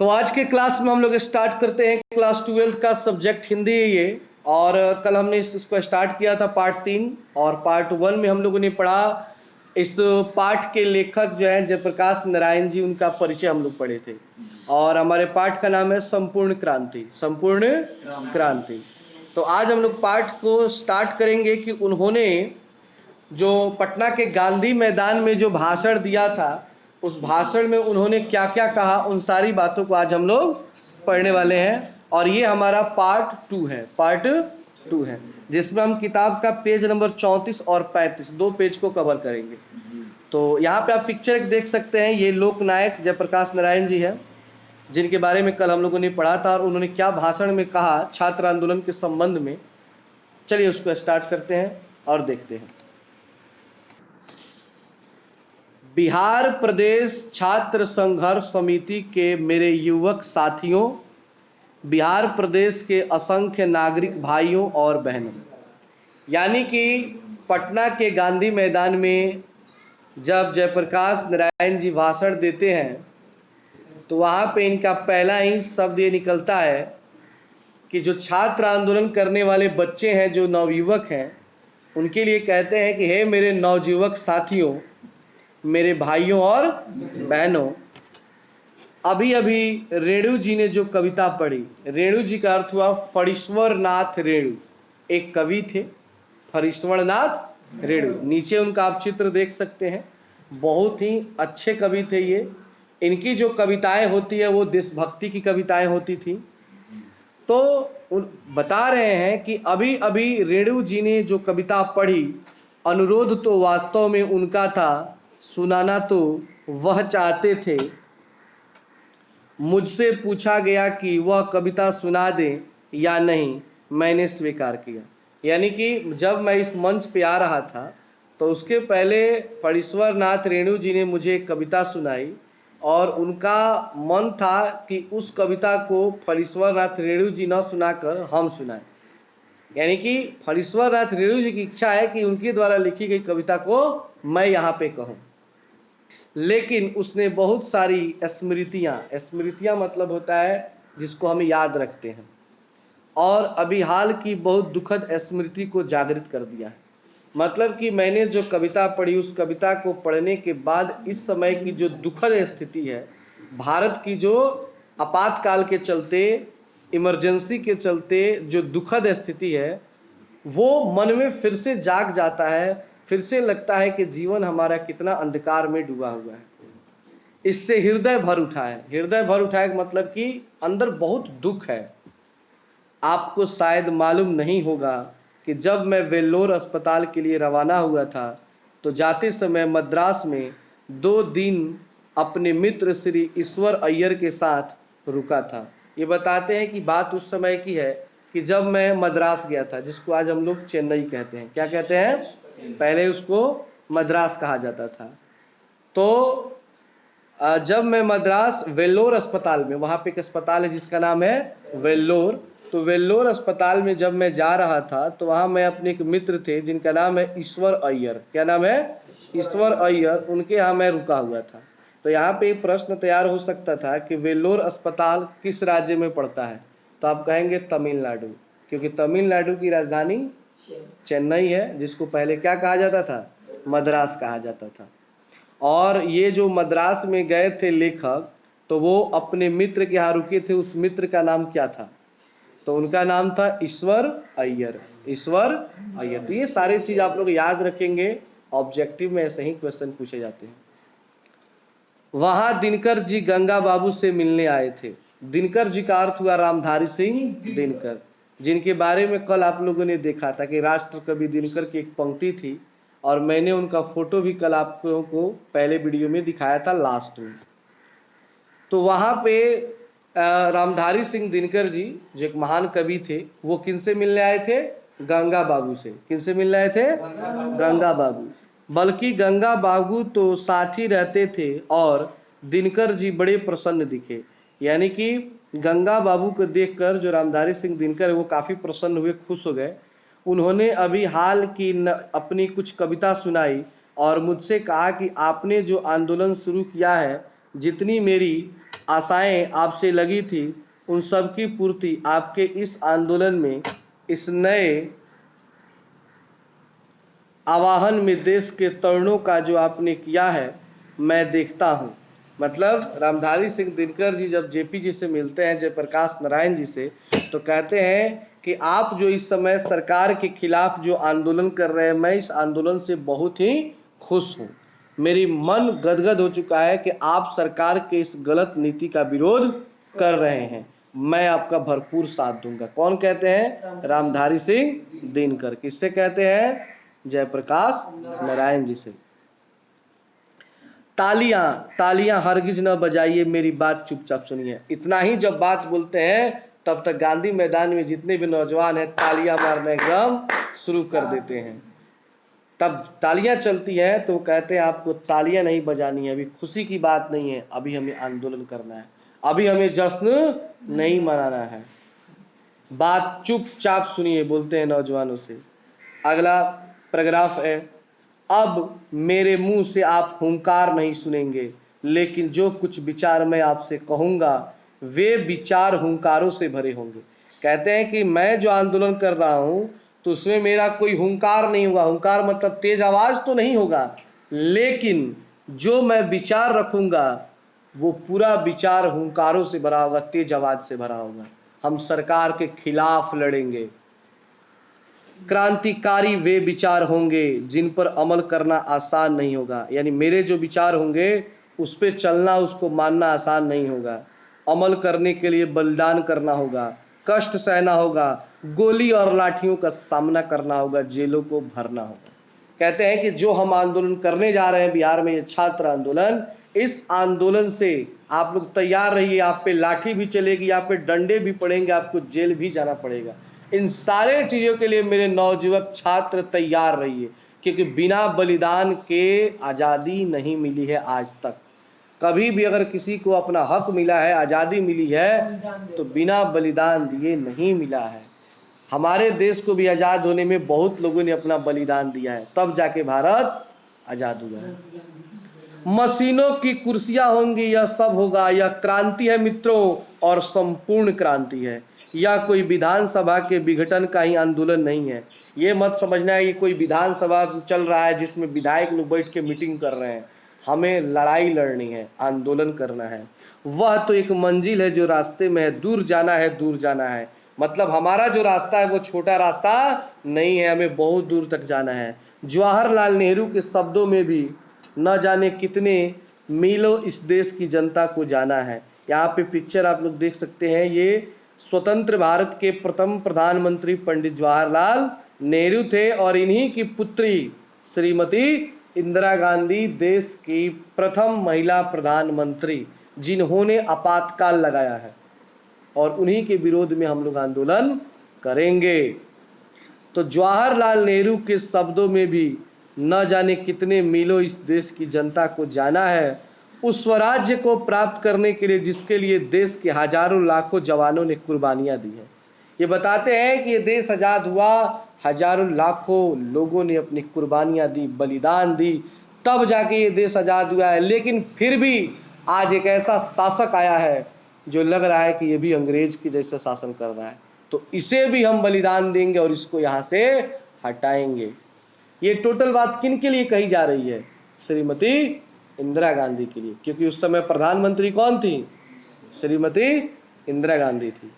तो आज के क्लास में हम लोग स्टार्ट करते हैं क्लास 12 का सब्जेक्ट हिंदी है ये। और कल हमने इसको स्टार्ट किया था पार्ट 3 और पार्ट 1 में हम लोगों ने पढ़ा इस पाठ के लेखक जो है जयप्रकाश नारायण जी, उनका परिचय हम लोग पढ़े थे। और हमारे पाठ का नाम है संपूर्ण क्रांति। संपूर्ण क्रांति। तो आज हम लोग पाठ को स्टार्ट करेंगे कि उन्होंने जो पटना के गांधी मैदान में जो भाषण दिया था, उस भाषण में उन्होंने क्या क्या कहा, उन सारी बातों को आज हम लोग पढ़ने वाले हैं। और ये हमारा पार्ट 2 है, पार्ट 2 है, जिसमें हम किताब का पेज नंबर 34 और 35 दो पेज को कवर करेंगे। तो यहाँ पे आप पिक्चर एक देख सकते हैं, ये लोकनायक जयप्रकाश नारायण जी है, जिनके बारे में कल हम लोगों ने पढ़ा था और उन्होंने क्या भाषण में कहा छात्र आंदोलन के संबंध में। चलिए उसको स्टार्ट करते हैं और देखते हैं। बिहार प्रदेश छात्र संघर्ष समिति के मेरे युवक साथियों, बिहार प्रदेश के असंख्य नागरिक भाइयों और बहनों, यानी कि पटना के गांधी मैदान में जब जयप्रकाश नारायण जी भाषण देते हैं तो वहाँ पे इनका पहला ही शब्द ये निकलता है कि जो छात्र आंदोलन करने वाले बच्चे हैं, जो नवयुवक हैं, उनके लिए कहते हैं कि हे मेरे नवयुवक साथियों, मेरे भाइयों और बहनों, अभी अभी रेणु जी ने जो कविता पढ़ी, रेणु जी का अर्थ हुआ फणीश्वर नाथ रेणु, एक कवि थे फणीश्वर नाथ रेणु। नीचे उनका आप चित्र देख सकते हैं, बहुत ही अच्छे कवि थे ये। इनकी जो कविताएं होती है वो देशभक्ति की कविताएं होती थी। तो बता रहे हैं कि अभी अभी रेणु जी ने जो कविता पढ़ी, अनुरोध तो वास्तव में उनका था, सुनाना तो वह चाहते थे, मुझसे पूछा गया कि वह कविता सुना दें या नहीं, मैंने स्वीकार किया। यानी कि जब मैं इस मंच पे आ रहा था तो उसके पहले फणीश्वर नाथ रेणु जी ने मुझे एक कविता सुनाई और उनका मन था कि उस कविता को फणीश्वर नाथ रेणु जी न सुनाकर हम सुनाएं। यानी कि फणीश्वर नाथ रेणु जी की इच्छा है कि उनके द्वारा लिखी गई कविता को मैं यहाँ पे कहूँ। लेकिन उसने बहुत सारी स्मृतियां मतलब होता है जिसको हम याद रखते हैं, और अभी हाल की बहुत दुखद स्मृति को जागृत कर दिया है। मतलब कि मैंने जो कविता पढ़ी, उस कविता को पढ़ने के बाद इस समय की जो दुखद स्थिति है, भारत की जो आपातकाल के चलते, इमरजेंसी के चलते जो दुखद स्थिति है, वो मन में फिर से जाग जाता है। फिर से लगता है कि जीवन हमारा कितना अंधकार में डूबा हुआ है। इससे हृदय भर उठा है। हृदय भर उठा है मतलब कि अंदर बहुत दुख है। आपको शायद मालूम नहीं होगा कि जब मैं वेल्लोर अस्पताल के लिए रवाना हुआ था तो जाते समय मद्रास में 2 दिन अपने मित्र श्री ईश्वर अय्यर के साथ रुका था। ये बताते हैं कि बात उस समय की है कि जब मैं मद्रास गया था, जिसको आज हम लोग चेन्नई कहते हैं। क्या कहते हैं? पहले उसको मद्रास कहा जाता था। तो जब मैं मद्रास वेल्लोर अस्पताल में, वहाँ पे एक अस्पताल है जिसका नाम है वेल्लोर, तो वेल्लोर अस्पताल में जब मैं जा रहा था तो वहाँ मैं अपने एक मित्र थे जिनका नाम है ईश्वर अय्यर। क्या नाम है? ईश्वर अय्यर। उनके यहाँ मैं रुका हुआ था। तो यहाँ पे प्रश्न तैयार हो सकता था कि वेल्लोर अस्पताल किस राज्य में पड़ता है, तो आप कहेंगे तमिलनाडु, क्योंकि तमिलनाडु की राजधानी चेन्नई है, जिसको पहले क्या कहा जाता था? मद्रास कहा जाता था। और ये जो मद्रास में गए थे लेखक, तो वो अपने मित्र के यहाँ रुके थे। उस मित्र का नाम क्या था? तो उनका नाम था ईश्वर अय्यर। ईश्वर अय्यर। तो ये सारी चीज आप लोग याद रखेंगे, ऑब्जेक्टिव में ऐसे ही क्वेश्चन पूछे जाते हैं। वहां दिनकर जी गंगा बाबू से मिलने आए थे। दिनकर जी का अर्थ हुआ रामधारी सिंह दिनकर, जिनके बारे में कल आप लोगों ने देखा था कि राष्ट्र कवि दिनकर की एक पंक्ति थी, और मैंने उनका फोटो भी कल आप लोगों को पहले वीडियो में दिखाया था, लास्ट में। तो वहां पे रामधारी सिंह दिनकर जी जो एक महान कवि थे, वो किनसे मिलने आए थे? गंगा बाबू से। किनसे मिलने आए थे? गंगा बाबू। बल्कि गंगा बाबू तो साथ ही रहते थे और दिनकर जी बड़े प्रसन्न दिखे। यानी कि गंगा बाबू को देखकर जो रामधारी सिंह दिनकर है वो काफी प्रसन्न हुए, खुश हो गए। उन्होंने अभी हाल की अपनी कुछ कविता सुनाई और मुझसे कहा कि आपने जो आंदोलन शुरू किया है, जितनी मेरी आशाएं आपसे लगी थी, उन सब की पूर्ति आपके इस आंदोलन में, इस नए आवाहन में देश के तरुणों का जो आपने किया है, मैं देखता हूँ। मतलब रामधारी सिंह दिनकर जी जब जेपी जी से मिलते हैं, जयप्रकाश नारायण जी से, तो कहते हैं कि आप जो इस समय सरकार के खिलाफ जो आंदोलन कर रहे हैं, मैं इस आंदोलन से बहुत ही खुश हूँ। मेरी मन गदगद हो चुका है कि आप सरकार के इस गलत नीति का विरोध कर रहे हैं, मैं आपका भरपूर साथ दूंगा। कौन कहते हैं? रामधारी सिंह दिनकर। किससे कहते हैं? जयप्रकाश नारायण जी से। तालियां तालियां हरगिज न बजाइए, मेरी बात चुपचाप सुनिए। इतना ही जब बात बोलते हैं तब तक गांधी मैदान में जितने भी नौजवान हैं तालियां मारना एकदम शुरू कर देते हैं। तब तालियां चलती हैं तो कहते हैं आपको तालियां नहीं बजानी है, अभी खुशी की बात नहीं है, अभी हमें आंदोलन करना है, अभी हमें जश्न नहीं मनाना है। बात चुपचाप सुनिए, बोलते हैं नौजवानों से। अगला पैराग्राफ है, अब मेरे मुंह से आप हुंकार नहीं सुनेंगे, लेकिन जो कुछ विचार मैं आपसे कहूंगा वे विचार हुंकारों से भरे होंगे। कहते हैं कि मैं जो आंदोलन कर रहा हूं तो उसमें मेरा कोई हुंकार नहीं होगा, हुंकार मतलब तेज आवाज तो नहीं होगा, लेकिन जो मैं विचार रखूंगा वो पूरा विचार हुंकारों से भरा होगा, तेज आवाज से भरा होगा। हम सरकार के खिलाफ लड़ेंगे। क्रांतिकारी वे विचार होंगे जिन पर अमल करना आसान नहीं होगा, यानी मेरे जो विचार होंगे उस पर चलना, उसको मानना आसान नहीं होगा। अमल करने के लिए बलिदान करना होगा, कष्ट सहना होगा, गोली और लाठियों का सामना करना होगा, जेलों को भरना होगा। कहते हैं कि जो हम आंदोलन करने जा रहे हैं बिहार में, ये छात्र आंदोलन, इस आंदोलन से आप लोग तैयार रहिए, आप पे लाठी भी चलेगी, आप पे डंडे भी पड़ेंगे, आपको जेल भी जाना पड़ेगा। इन सारे चीजों के लिए मेरे नौजुवक छात्र तैयार रहिए, क्योंकि बिना बलिदान के आजादी नहीं मिली है आज तक। कभी भी अगर किसी को अपना हक मिला है, आजादी मिली है, तो बिना बलिदान दिए नहीं मिला है। हमारे देश को भी आजाद होने में बहुत लोगों ने अपना बलिदान दिया है, तब जाके भारत आजाद हुआ है। मशीनों की कुर्सियां होंगी, यह सब होगा, यह क्रांति है मित्रों, और संपूर्ण क्रांति है। यह कोई विधानसभा के विघटन का ही आंदोलन नहीं है। ये मत समझना है कि कोई विधानसभा चल रहा है जिसमें विधायक लोग बैठ के मीटिंग कर रहे हैं। हमें लड़ाई लड़नी है, आंदोलन करना है। वह तो एक मंजिल है जो रास्ते में है, दूर जाना है, दूर जाना है। मतलब हमारा जो रास्ता है वो छोटा रास्ता नहीं है, हमें बहुत दूर तक जाना है। जवाहरलाल नेहरू के शब्दों में भी न जाने कितने मीलों इस देश की जनता को जाना है। यहाँ पे पिक्चर आप लोग देख सकते हैं, ये स्वतंत्र भारत के प्रथम प्रधानमंत्री पंडित जवाहरलाल नेहरू थे, और इन्हीं की पुत्री श्रीमती इंदिरा गांधी देश की प्रथम महिला प्रधानमंत्री, जिन्होंने आपातकाल लगाया है, और उन्हीं के विरोध में हम लोग आंदोलन करेंगे। तो जवाहरलाल नेहरू के शब्दों में भी न जाने कितने मीलों इस देश की जनता को जाना है, उस स्वराज्य को प्राप्त करने के लिए जिसके लिए देश के हजारों लाखों जवानों ने कुर्बानियां दी है। ये बताते हैं कि ये देश आजाद हुआ, हजारों लाखों लोगों ने अपनी कुर्बानियां दी, बलिदान दी, तब जाके ये देश आजाद हुआ है। लेकिन फिर भी आज एक ऐसा शासक आया है जो लग रहा है कि ये भी अंग्रेज के जैसा शासन कर रहा है, तो इसे भी हम बलिदान देंगे और इसको यहाँ से हटाएंगे। ये टोटल बात किन के लिए कही जा रही है? श्रीमती इंदिरा गांधी के लिए, क्योंकि उस समय प्रधानमंत्री कौन थी? श्रीमती इंदिरा गांधी थी,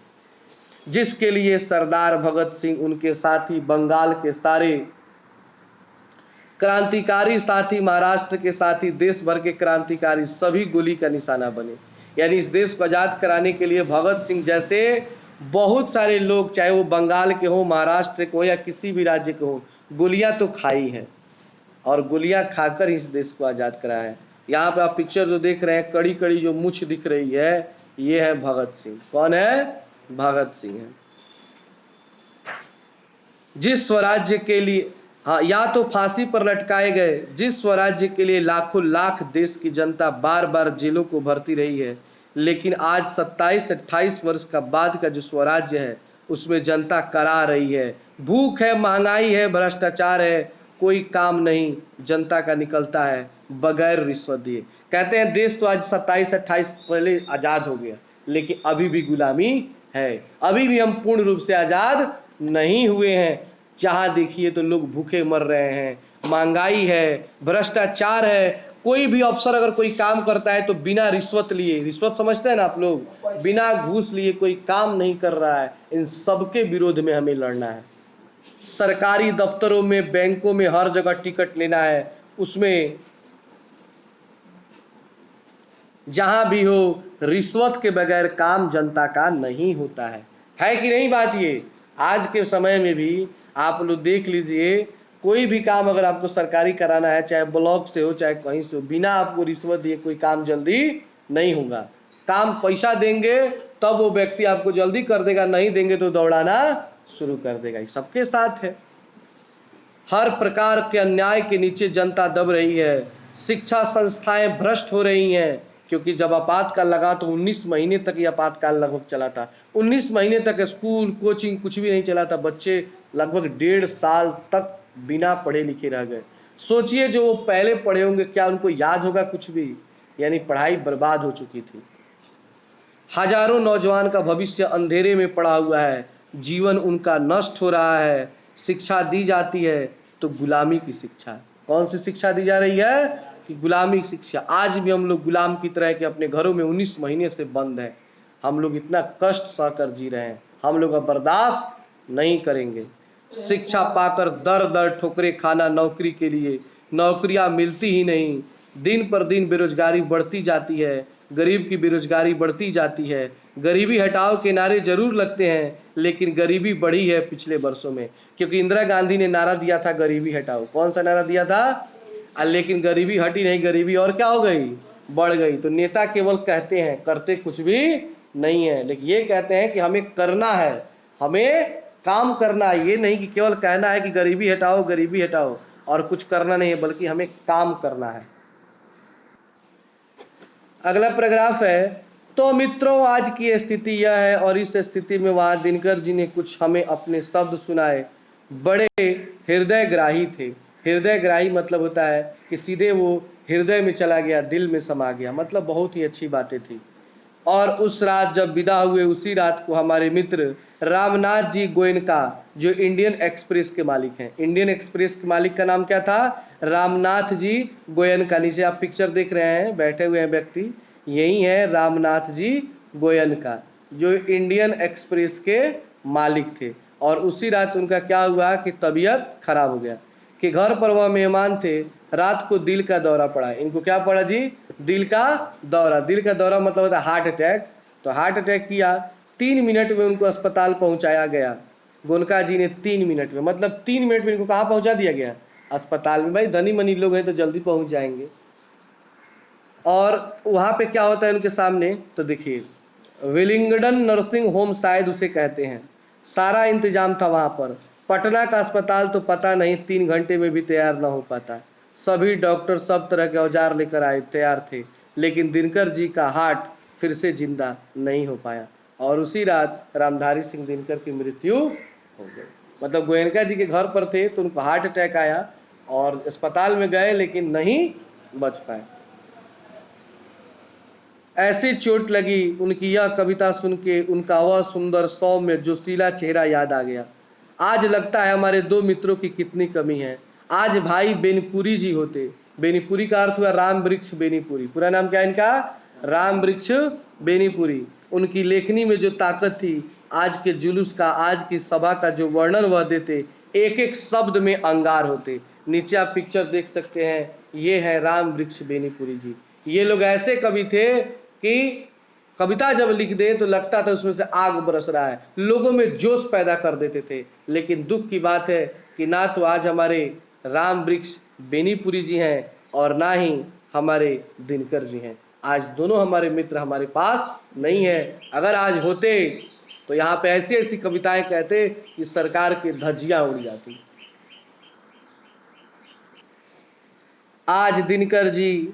जिसके लिए सरदार भगत सिंह, उनके साथी बंगाल के सारे क्रांतिकारी साथी, महाराष्ट्र के साथी, देश भर के क्रांतिकारी सभी गोली का निशाना बने। यानी इस देश को आजाद कराने के लिए भगत सिंह जैसे बहुत सारे लोग, चाहे वो बंगाल के हो, महाराष्ट्र के हो, या किसी भी राज्य के हो, गोलियां तो खाई है, और गोलियां खाकर इस देश को आजाद कराया है। यहाँ पे आप पिक्चर जो देख रहे हैं, कड़ी कड़ी जो मुछ दिख रही है, ये है भगत सिंह। कौन है? भगत सिंह है। जिस स्वराज्य के लिए, हाँ, या तो फांसी पर लटकाए गए, जिस स्वराज्य के लिए लाखों लाख देश की जनता बार बार जेलों को भरती रही है, लेकिन आज 27-28 वर्ष का बाद का जो स्वराज्य है उसमें जनता करा रही है। भूख है, महंगाई है, भ्रष्टाचार है, कोई काम नहीं जनता का निकलता है बगैर रिश्वत दिए। कहते हैं देश तो आज 27-28 पहले आज़ाद हो गया, लेकिन अभी भी गुलामी है, अभी भी हम पूर्ण रूप से आज़ाद नहीं हुए हैं। जहाँ देखिए तो लोग भूखे मर रहे हैं, महंगाई है, भ्रष्टाचार है। कोई भी अफसर अगर कोई काम करता है तो बिना रिश्वत लिए, रिश्वत समझते हैं ना आप लोग, बिना घूस लिए कोई काम नहीं कर रहा है। इन सबके विरोध में हमें लड़ना है। सरकारी दफ्तरों में, बैंकों में, हर जगह टिकट लेना है, उसमें जहां भी हो रिश्वत के बगैर काम जनता का नहीं होता है कि नहीं बात ये? आज के समय में भी आप लोग देख लीजिए, कोई भी काम अगर आपको सरकारी कराना है, चाहे ब्लॉक से हो चाहे कहीं से हो, बिना आपको रिश्वत दिए कोई काम जल्दी नहीं होगा। काम पैसा देंगे तब वो व्यक्ति आपको जल्दी कर देगा, नहीं देंगे तो दौड़ाना शुरू कर देगा। ये सबके साथ है। हर प्रकार के अन्याय के नीचे जनता दब रही है। शिक्षा संस्थाएं भ्रष्ट हो रही हैं, क्योंकि जब आपातकाल लगा तो 19 महीने तक ये आपातकाल लगभग चला था। 19 महीने तक स्कूल कोचिंग कुछ भी नहीं चला था। बच्चे लगभग 1.5 साल तक बिना पढ़े लिखे रह गए। सोचिए जो वो पहले पढ़े होंगे क्या उनको याद होगा कुछ भी? यानी पढ़ाई बर्बाद हो चुकी थी। हजारों नौजवान का भविष्य अंधेरे में पड़ा हुआ है, जीवन उनका नष्ट हो रहा है। शिक्षा दी जाती है तो गुलामी की शिक्षा। कौन सी शिक्षा दी जा रही है? कि गुलामी की शिक्षा। आज भी हम लोग गुलाम की तरह के अपने घरों में 19 महीने से बंद हैं। हम लोग इतना कष्ट सहकर जी रहे हैं, हम लोग अब बर्दाश्त नहीं करेंगे। शिक्षा पाकर दर दर ठोकरे खाना नौकरी के लिए, नौकरियां मिलती ही नहीं। दिन पर दिन बेरोजगारी बढ़ती जाती है, गरीब की बेरोजगारी बढ़ती जाती है। गरीबी हटाओ के नारे जरूर लगते हैं, लेकिन गरीबी बढ़ी है पिछले वर्षों में, क्योंकि इंदिरा गांधी ने नारा दिया था गरीबी हटाओ। कौन सा नारा दिया था? लेकिन गरीबी हटी नहीं, गरीबी और क्या हो गई? बढ़ गई। तो नेता केवल कहते हैं, करते कुछ भी नहीं है। लेकिन ये कहते हैं कि हमें करना है, हमें काम करना है। ये नहीं कि केवल कहना है कि गरीबी हटाओ गरीबी हटाओ और कुछ करना नहीं है, बल्कि हमें काम करना है। अगला पैराग्राफ है, तो मित्रों आज की स्थिति यह है, और इस स्थिति में वहां दिनकर जी ने कुछ हमें अपने शब्द सुनाए, बड़े हृदयग्राही थे। हृदयग्राही मतलब होता है कि सीधे वो हृदय में चला गया, दिल में समा गया, मतलब बहुत ही अच्छी बातें थी। और उस रात जब विदा हुए, उसी रात को हमारे मित्र रामनाथ जी गोयनका, जो इंडियन एक्सप्रेस के मालिक हैं, इंडियन एक्सप्रेस के मालिक का नाम क्या था? रामनाथ जी गोयनका। नीचे आप पिक्चर देख रहे हैं, बैठे हुए हैं व्यक्ति, यही है रामनाथ जी गोयनका, जो इंडियन एक्सप्रेस के मालिक थे। और उसी रात उनका क्या हुआ कि तबीयत खराब हो गया, कि घर पर वह मेहमान थे, रात को दिल का दौरा पड़ा। इनको क्या पड़ा जी? दिल का दौरा। दिल का दौरा मतलब होता है हार्ट अटैक। तो हार्ट अटैक किया, 3 मिनट में उनको अस्पताल पहुंचाया गया। गोनका जी ने 3 मिनट में, मतलब 3 मिनट में इनको कहाँ पहुंचा दिया गया? अस्पताल में। भाई धनी मनी लोग हैं तो जल्दी पहुंच जाएंगे। और वहां पे क्या होता है उनके सामने? तो देखिए, विलिंगडन नर्सिंग होम शायद उसे कहते हैं, सारा इंतजाम था वहां पर। पटना का अस्पताल तो पता नहीं 3 घंटे में भी तैयार ना हो पाता। सभी डॉक्टर सब तरह के औजार लेकर आए, तैयार थे, लेकिन दिनकर जी का हार्ट फिर से जिंदा नहीं हो पाया। और उसी रात रामधारी सिंह दिनकर की मृत्यु हो गई। मतलब गोयनका जी के घर पर थे तो उनको हार्ट अटैक आया और अस्पताल में गए, लेकिन नहीं बच पाए। ऐसी चोट लगी, उनकी यह कविता सुन के उनका वह सुंदर सौम्य जोशीला चेहरा याद आ गया। आज लगता है हमारे 2 मित्रों की कितनी कमी है। आज भाई बेनीपुरी जी होते। बेनीपुरी का अर्थ हुआ राम वृक्ष बेनीपुरी। पूरा नाम क्या है इनका? राम वृक्ष बेनीपुरी। उनकी लेखनी में जो ताकत थी, आज के जुलूस का, आज की सभा का जो वर्णन वह देते, एक एक शब्द में अंगार होते। नीचे आप पिक्चर देख सकते हैं, ये है राम वृक्ष बेनीपुरी जी। ये लोग ऐसे कवि थे कि कविता जब लिख दे तो लगता था उसमें से आग बरस रहा है, लोगों में जोश पैदा कर देते थे। लेकिन दुख की बात है कि ना तो आज हमारे राम वृक्ष बेनीपुरी जी हैं और ना ही हमारे दिनकर जी हैं। आज दोनों हमारे मित्र हमारे पास नहीं है। अगर आज होते तो यहाँ पे ऐसी ऐसी कविताएं कहते कि सरकार की धज्जियां उड़ जाती। आज दिनकर जी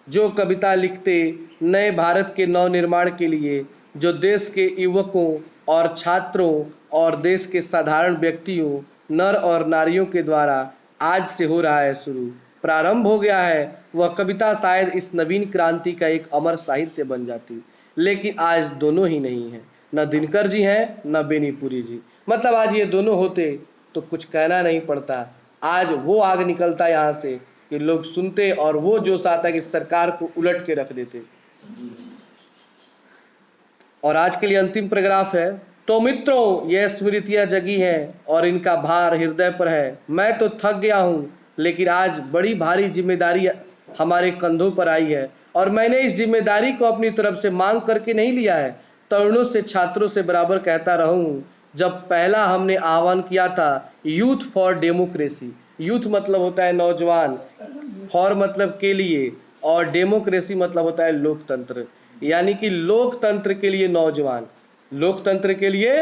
जो कविता लिखते नए भारत के नवनिर्माण के लिए, जो देश के युवकों और छात्रों और देश के साधारण व्यक्तियों, नर और नारियों के द्वारा आज से हो रहा है शुरू, प्रारंभ हो गया है। वह कविता शायद इस नवीन क्रांति का एक अमर साहित्य बन जाती, लेकिन आज दोनों ही नहीं है, न दिनकर जी हैं न बेनीपुरी जी। मतलब आज ये दोनों होते तो कुछ कहना नहीं पड़ता। आज वो आग निकलता यहाँ से कि लोग सुनते और वो जोश आता कि सरकार को उलट के रख देते। और आज के लिए अंतिम पैराग्राफ है। तो मित्रों, यह स्मृतियां जगी हैं और इनका भार हृदय पर है। मैं तो थक गया हूँ, लेकिन आज बड़ी भारी जिम्मेदारी हमारे कंधों पर आई है और मैंने इस जिम्मेदारी को अपनी तरफ से मांग करके नहीं लिया है। तरुणों से, छात्रों से बराबर कहता रहूं। जब पहला हमने आह्वान किया था यूथ फॉर डेमोक्रेसी, यूथ मतलब होता है नौजवान, फॉर मतलब के लिए, और डेमोक्रेसी मतलब होता है लोकतंत्र, यानी कि लोकतंत्र के लिए नौजवान, लोकतंत्र के लिए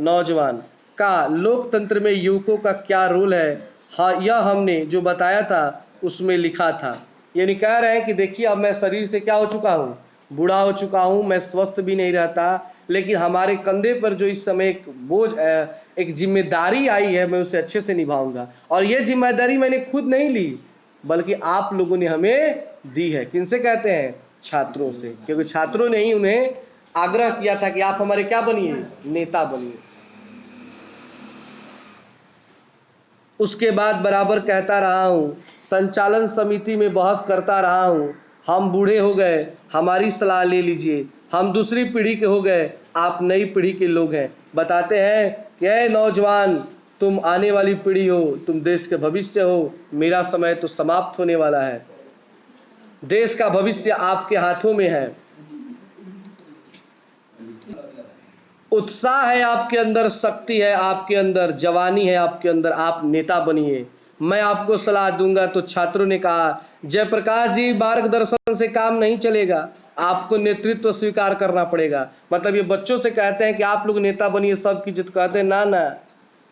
नौजवान का, लोकतंत्र में युवकों का क्या रोल है, हाँ यह हमने जो बताया था उसमें लिखा था। यानी कह रहे हैं कि देखिए अब मैं शरीर से क्या हो चुका हूँ, बूढ़ा हो चुका हूँ, मैं स्वस्थ भी नहीं रहता, लेकिन हमारे कंधे पर जो इस समय एक बोझ, एक जिम्मेदारी आई है, मैं उसे अच्छे से निभाऊंगा। और ये जिम्मेदारी मैंने खुद नहीं ली, बल्कि आप लोगों ने हमें दी है। किनसे कहते हैं? छात्रों से, क्योंकि छात्रों ने ही उन्हें आग्रह किया था कि आप हमारे क्या बनिए, नेता बनिए। उसके बाद बराबर कहता रहा हूं, संचालन समिति में बहस करता रहा हूं, हम बूढ़े हो गए, हमारी सलाह ले लीजिए, हम दूसरी पीढ़ी के हो गए, आप नई पीढ़ी के लोग हैं। बताते हैं कि ऐ नौजवान, तुम आने वाली पीढ़ी हो, तुम देश के भविष्य हो, मेरा समय तो समाप्त होने वाला है, देश का भविष्य आपके हाथों में है। उत्साह है आपके अंदर, शक्ति है आपके अंदर, जवानी है आपके अंदर, आप नेता बनिए, मैं आपको सलाह दूंगा। तो छात्रों ने कहा, जयप्रकाश जी, मार्गदर्शन से काम नहीं चलेगा, आपको नेतृत्व स्वीकार करना पड़ेगा। मतलब ये बच्चों से कहते हैं कि आप लोग नेता बनिए, सबकी जित। कहते हैं ना ना,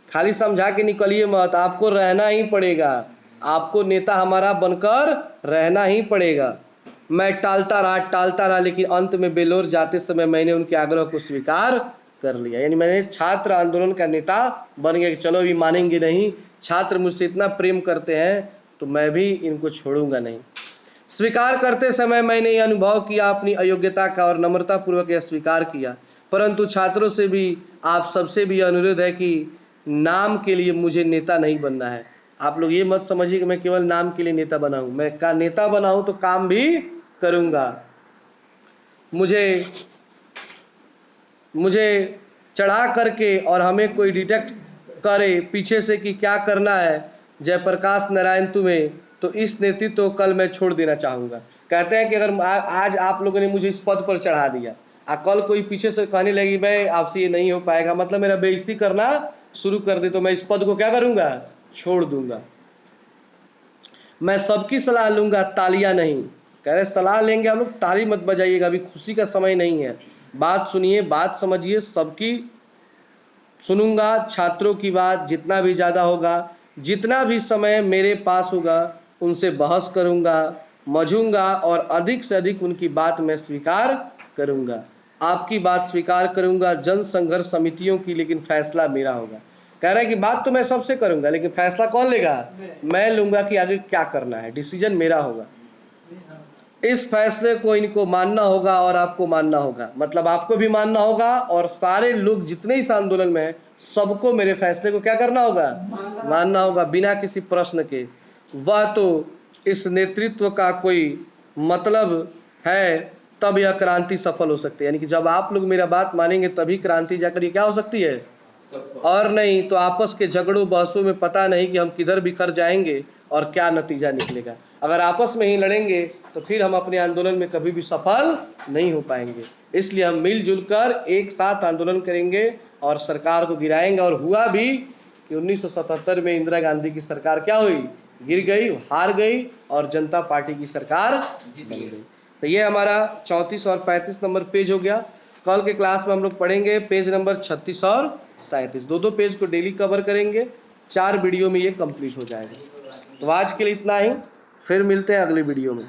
खाली समझा के निकलिए मत, आपको रहना ही पड़ेगा, आपको नेता हमारा बनकर रहना ही पड़ेगा। मैं टालता रहा, लेकिन अंत में बेलोर जाते समय मैंने उनके आग्रह को स्वीकार कर लिया। यानी मैंने छात्र आंदोलन का नेता बन गया कि चलो अभी मानेंगे नहीं, छात्र मुझसे इतना प्रेम करते हैं तो मैं भी इनको छोड़ूंगा नहीं। स्वीकार करते समय मैंने यह अनुभव किया अपनी अयोग्यता का और नम्रता पूर्वक यह स्वीकार किया। परंतु छात्रों से भी, आप सबसे भी अनुरोध है कि नाम के लिए मुझे नेता नहीं बनना है। आप लोग ये मत समझिए कि मैं केवल नाम के लिए नेता बना हूं, मैं का नेता बना हूं तो काम भी करूंगा। मुझे चढ़ा करके और हमें कोई डिटेक्ट करे पीछे से कि क्या करना है जयप्रकाश नारायण तुम्हें, तो इस नेतृत्व को कल मैं छोड़ देना चाहूँगा। कहते हैं कि अगर आज आप लोगों ने मुझे इस पद पर चढ़ा दिया और कल कोई पीछे से कहने लगी मैं आपसे ये नहीं हो पाएगा, मतलब मेरा बेइज्जती करना शुरू कर दे, तो मैं इस पद को क्या करूँगा, छोड़ दूंगा। मैं सबकी सलाह लूंगा, तालियां नहीं। कह रहे सलाह लेंगे हम लोग, ताली मत बजाइएगा, अभी खुशी का समय नहीं है। बात सुनिए, बात समझिए, सबकी सुनूंगा, छात्रों की बात जितना भी ज़्यादा होगा, जितना भी समय मेरे पास होगा, उनसे बहस करूंगा, मझूंगा और अधिक से अधिक उनकी बात मैं स्वीकार करूंगा। आपकी बात स्वीकार करूंगा, जन संघर्ष समितियों की, लेकिन फैसला मेरा होगा। कह रहा है कि बात तो मैं सबसे करूंगा, लेकिन फैसला कौन लेगा? मैं लूंगा कि आगे क्या करना है, डिसीजन मेरा होगा। इस फैसले को इनको मानना होगा और आपको मानना होगा, मतलब आपको भी मानना होगा और सारे लोग जितने इस आंदोलन में हैं सबको मेरे फैसले को क्या करना होगा, मानना होगा, बिना किसी प्रश्न के। वह तो इस नेतृत्व का कोई मतलब है, तब यह क्रांति सफल हो सकती है। यानी कि जब आप लोग मेरा बात मानेंगे तभी क्रांति जाकर ये क्या हो सकती है, और नहीं तो आपस के झगड़ों बहसों में पता नहीं कि हम किधर बिखर जाएंगे और क्या नतीजा निकलेगा। अगर आपस में ही लड़ेंगे तो फिर हम अपने आंदोलन में कभी भी सफल नहीं हो पाएंगे। इसलिए हम मिलजुल कर एक साथ आंदोलन करेंगे और सरकार को गिराएंगे। और हुआ भी कि 1977 में इंदिरा गांधी की सरकार क्या हुई, गिर गई, हार गई और जनता पार्टी की सरकार बन गई। तो ये हमारा 34 और 35 नंबर पेज हो गया। कल के क्लास में हम लोग पढ़ेंगे पेज नंबर 36 और 37। दो पेज को डेली कवर करेंगे, 4 वीडियो में ये कंप्लीट हो जाएगा। तो आज के लिए इतना ही, फिर मिलते हैं अगली वीडियो में।